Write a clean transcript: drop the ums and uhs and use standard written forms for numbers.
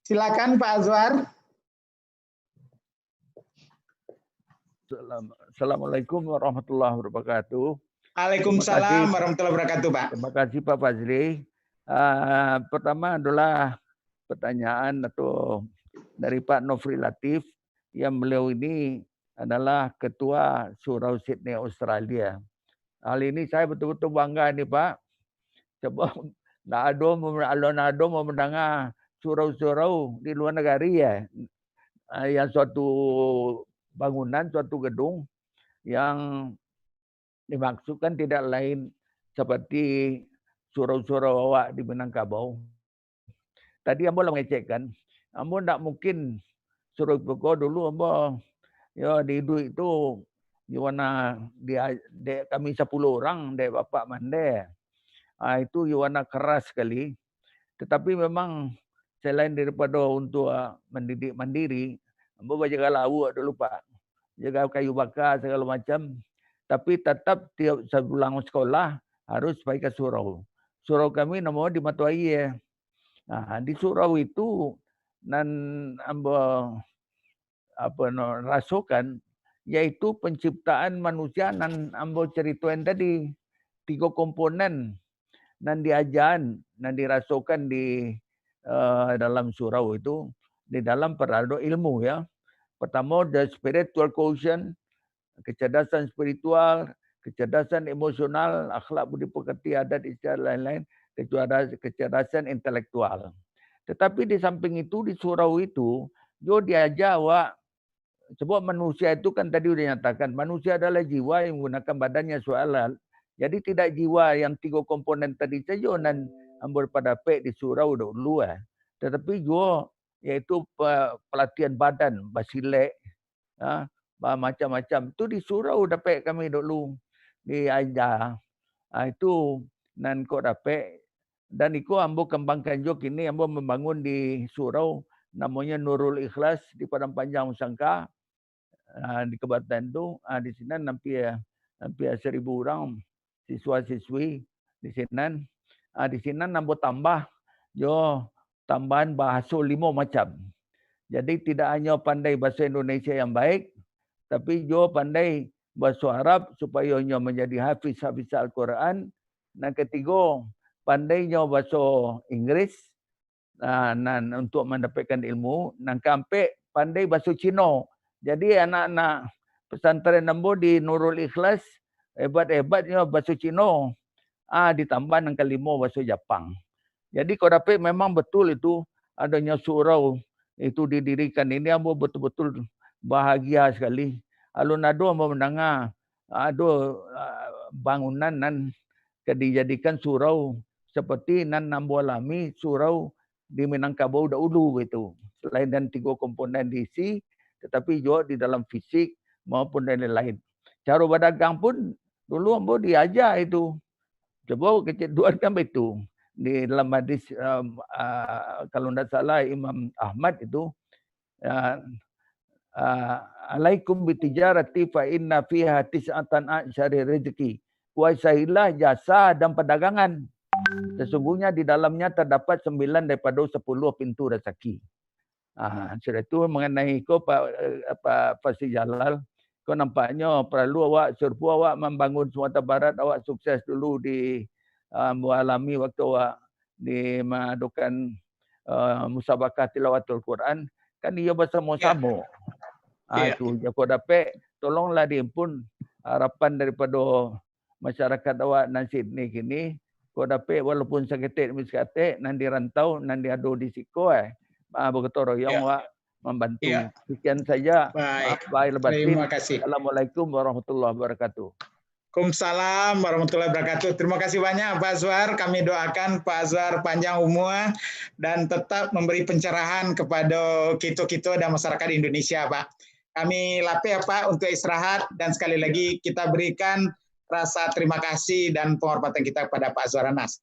Silakan Pak Azwar. Assalamualaikum warahmatullahi wabarakatuh. Waalaikumsalam warahmatullahi wabarakatuh, Pak. Terima kasih Pak Fazli. Pertama adalah pertanyaan atau dari Pak Nofri Latif, yang beliau ini adalah Ketua Surau Sydney Australia. Hal ini saya betul-betul bangga nih Pak. Sebab alun-alun mau mendengar surau-surau di luar negara ya. Yang suatu bangunan, suatu gedung yang dimaksudkan tidak lain seperti surau-surau awak di Minangkabau. Tadi ambo mengecekkan, ambo tidak mungkin surau Peko dulu ambo ya di itu Yuwana kami 10 orang dek bapak mande. Itu Yuwana keras sekali. Tetapi memang selain daripada untuk mendidik mandiri, ambo jaga lauk dulu Pak. Jaga kayu bakar segala macam. Tapi tetap tiap sebulan sekolah harus pergi ke surau. Surau kami namanya di Matuai ya. Nah, di surau itu dan ambo rasukan yaitu penciptaan manusia dan ambo cerituan tadi 3 komponen dan diajaran dan dirasukan di dalam surau itu di dalam peradu ilmu ya. Pertama the spiritual quotient, kecerdasan spiritual, kecerdasan emosional, akhlak budi pekerti, adat istiadat lain-lain, kecerdasan intelektual. Tetapi di samping itu di surau itu jo diajar wak, sebab manusia itu kan tadi sudah nyatakan manusia adalah jiwa yang menggunakan badannya soalan. Jadi tidak jiwa yang 3 komponen tadi saja dan ambur pada pek di surau dulu Tetapi juga yaitu pelatihan badan, basilek, macam-macam. Itu di surau dapat kami dulu diajar. Itu nan kok dapat dan itu ambo kembangkan juga kini ambo membangun di surau namanya Nurul Ikhlas di Padang Panjang Usangka. Di Kebataan itu di sini hampir 1,000 orang siswa-siswi di sini. Di sini ambo tambah jo tambahan bahasa 5 macam. Jadi tidak hanya pandai bahasa Indonesia yang baik, tapi jo pandai bahasa Arab supaya nyo menjadi hafiz Al-Quran. Dan ketiga, pandainya bahasa Inggris dan untuk mendapatkan ilmu. Dan keempat, pandai bahasa Cina. Jadi anak-anak pesantren nambo di Nurul Ikhlas hebat-hebatnya bahasa Cina. Ditambah yang kelima bahasa Jepang. Jadi kalau dapat memang betul itu adanya surau itu didirikan ini ambo betul-betul bahagia sekali. Alun-alun ambo mendengar ada bangunan dan dijadikan surau seperti nan ambo alami surau di Minangkabau dahulu itu. Selain dan 3 komponen diisi, tetapi juga di dalam fisik maupun dan lain-lain. Cara berdagang pun dulu ambo diajar itu. Coba kecenderungan kan itu. Di dalam hadis kalau tidak salah Imam Ahmad itu alaikum bitijarati fa inna fiha tis'atan asyari rezeki. Kuasailah jasa dan perdagangan. Sesungguhnya di dalamnya terdapat 9 daripada 10 pintu rezeki. Sudah itu mengenai kau Pak Fasih Jalal, kau nampaknya perlu awak serbu awak membangun Sumatera Barat, awak sukses dulu di mengalami waktu awak di mengadakan musabakah tilawatul Quran, kan ia bersama-sama. Itu kau dapat tolonglah diimpun harapan daripada masyarakat awak nan Sydney kini, kau dapat walaupun seketik demi seketik nan dirantau nan diadu di siko bergotong royong awak membantu. Sekian saja. Baik. Terima kasih. Assalamualaikum warahmatullahi wabarakatuh. Waalaikumsalam warahmatullahi wabarakatuh. Terima kasih banyak Pak Azwar. Kami doakan Pak Azwar panjang umur dan tetap memberi pencerahan kepada kita-kita dan masyarakat Indonesia, Pak. Kami lapih ya Pak untuk istirahat dan sekali lagi kita berikan rasa terima kasih dan penghormatan kita kepada Pak Azwar Anas.